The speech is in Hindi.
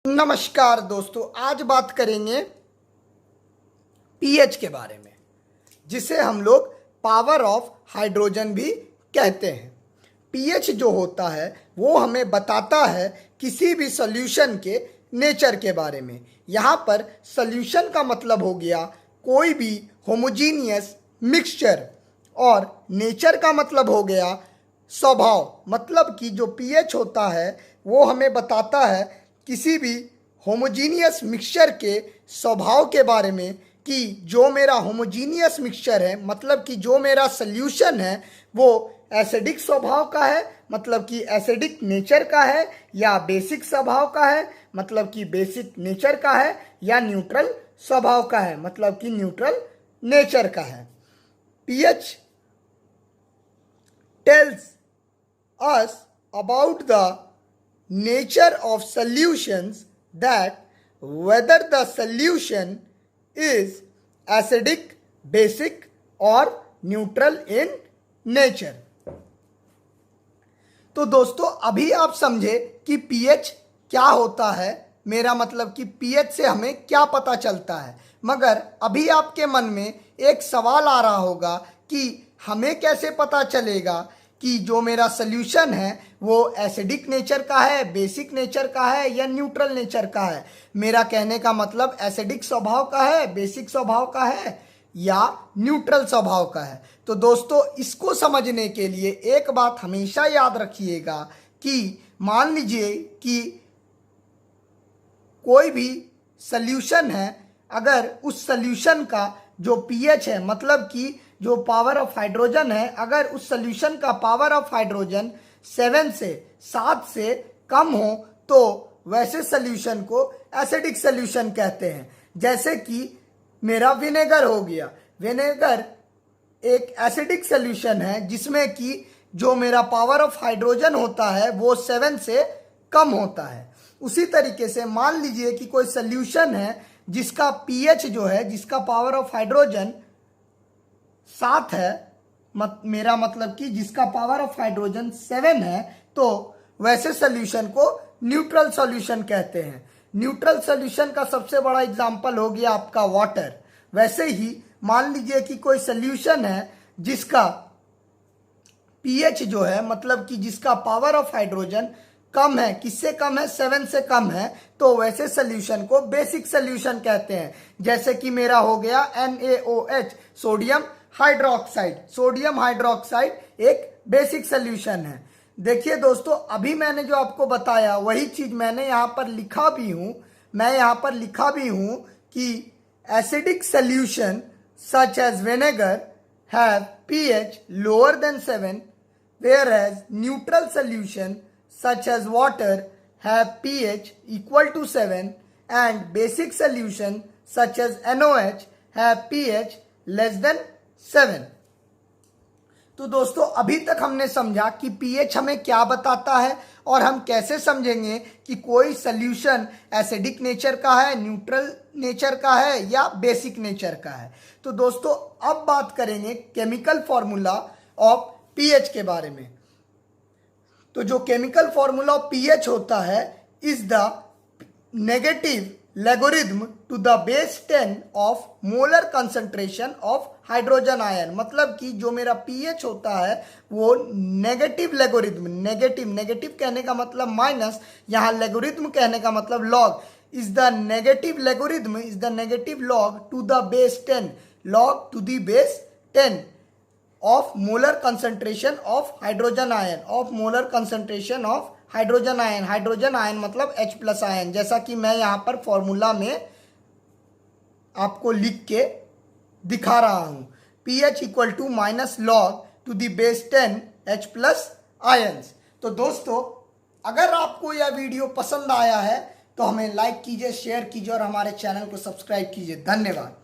नमस्कार दोस्तों, आज बात करेंगे पीएच के बारे में, जिसे हम लोग पावर ऑफ हाइड्रोजन भी कहते हैं। पीएच जो होता है वो हमें बताता है किसी भी सॉल्यूशन के नेचर के बारे में। यहाँ पर सॉल्यूशन का मतलब हो गया कोई भी होमोजीनियस मिक्सचर, और नेचर का मतलब हो गया स्वभाव। मतलब कि जो पीएच होता है वो हमें बताता है किसी भी होमोजीनियस मिक्सचर के स्वभाव के बारे में, कि जो मेरा होमोजीनियस मिक्सचर है, मतलब कि जो मेरा सल्यूशन है वो एसिडिक स्वभाव का है, मतलब कि एसिडिक नेचर का है, या बेसिक स्वभाव का है, मतलब कि बेसिक नेचर का है, या न्यूट्रल स्वभाव का है, मतलब कि न्यूट्रल नेचर का है। PH tells us about the nature of solutions, that whether the solution is acidic, basic or neutral in nature। तो दोस्तों अभी आप समझे कि पीएच क्या होता है, मेरा मतलब कि पीएच से हमें क्या पता चलता है। मगर अभी आपके मन में एक सवाल आ रहा होगा कि हमें कैसे पता चलेगा कि जो मेरा सल्यूशन है वो एसिडिक नेचर का है, बेसिक नेचर का है, या न्यूट्रल नेचर का है। मेरा कहने का मतलब एसिडिक स्वभाव का है, बेसिक स्वभाव का है, या न्यूट्रल स्वभाव का है। तो दोस्तों इसको समझने के लिए एक बात हमेशा याद रखिएगा कि मान लीजिए कि कोई भी सल्यूशन है, अगर उस सल्यूशन का जो पीएच है, मतलब कि जो पावर ऑफ हाइड्रोजन है, अगर उस सॉल्यूशन का पावर ऑफ हाइड्रोजन 7 से कम हो तो वैसे सॉल्यूशन को एसिडिक सॉल्यूशन कहते हैं। जैसे कि मेरा विनेगर हो गया। विनेगर एक एसिडिक सॉल्यूशन है जिसमें कि जो मेरा पावर ऑफ हाइड्रोजन होता है वो 7 से कम होता है। उसी तरीके से मान लीजिए कि कोई सॉल्यूशन है जिसका पीएच जो है, जिसका पावर ऑफ हाइड्रोजन 7 है, मेरा मतलब कि जिसका पावर ऑफ हाइड्रोजन 7 है, तो वैसे सॉल्यूशन को न्यूट्रल सॉल्यूशन कहते हैं। न्यूट्रल सॉल्यूशन का सबसे बड़ा एग्जांपल हो गया आपका वाटर। वैसे ही मान लीजिए कि कोई सॉल्यूशन है जिसका पीएच जो है, मतलब कि जिसका पावर ऑफ हाइड्रोजन कम है, किससे कम है, 7 से कम है, तो वैसे सॉल्यूशन को बेसिक सॉल्यूशन कहते हैं। जैसे कि मेरा हो गया NaOH, sodium hydroxide. Sodium hydroxide एक बेसिक सॉल्यूशन है। देखिए दोस्तों, अभी मैंने जो आपको बताया वही चीज मैंने यहाँ पर लिखा भी हूँ। मैं यहाँ पर लिखा भी हूँ कि acidic solution such as vinegar have pH lower than 7, whereas neutral solution such as water have pH equal to 7, and basic solution such as NaOH have pH less than 7। तो दोस्तों अभी तक हमने समझा कि पीएच हमें क्या बताता है, और हम कैसे समझेंगे कि कोई सॉल्यूशन एसिडिक नेचर का है, न्यूट्रल नेचर का है, या बेसिक नेचर का है। तो दोस्तों अब बात करेंगे केमिकल फॉर्मूला ऑफ पीएच के बारे में। तो जो केमिकल फॉर्मूला ऑफ पीएच होता है is the negative logarithm to the base 10 of molar concentration of hydrogen ion. मतलब कि जो मेरा पीएच होता है वो नेगेटिव लेगोरिथम, नेगेटिव कहने का मतलब माइनस, यहाँ लेगोरिथम कहने का मतलब log, is the negative logarithm is the negative log to the base 10, log to the base 10 of molar concentration of hydrogen ion, of molar concentration of hydrogen ion. Hydrogen ion मतलब H+ आयन, जैसा कि मैं यहाँ पर फॉर्मूला में आपको लिख के दिखा रहा हूँ। pH equal to minus log to the base 10 H+ ions. तो दोस्तों अगर आपको यह वीडियो पसंद आया है तो हमें लाइक कीजिए, शेयर कीजिए और हमारे चैनल को सब्सक्राइब कीजिए। धन्यवाद।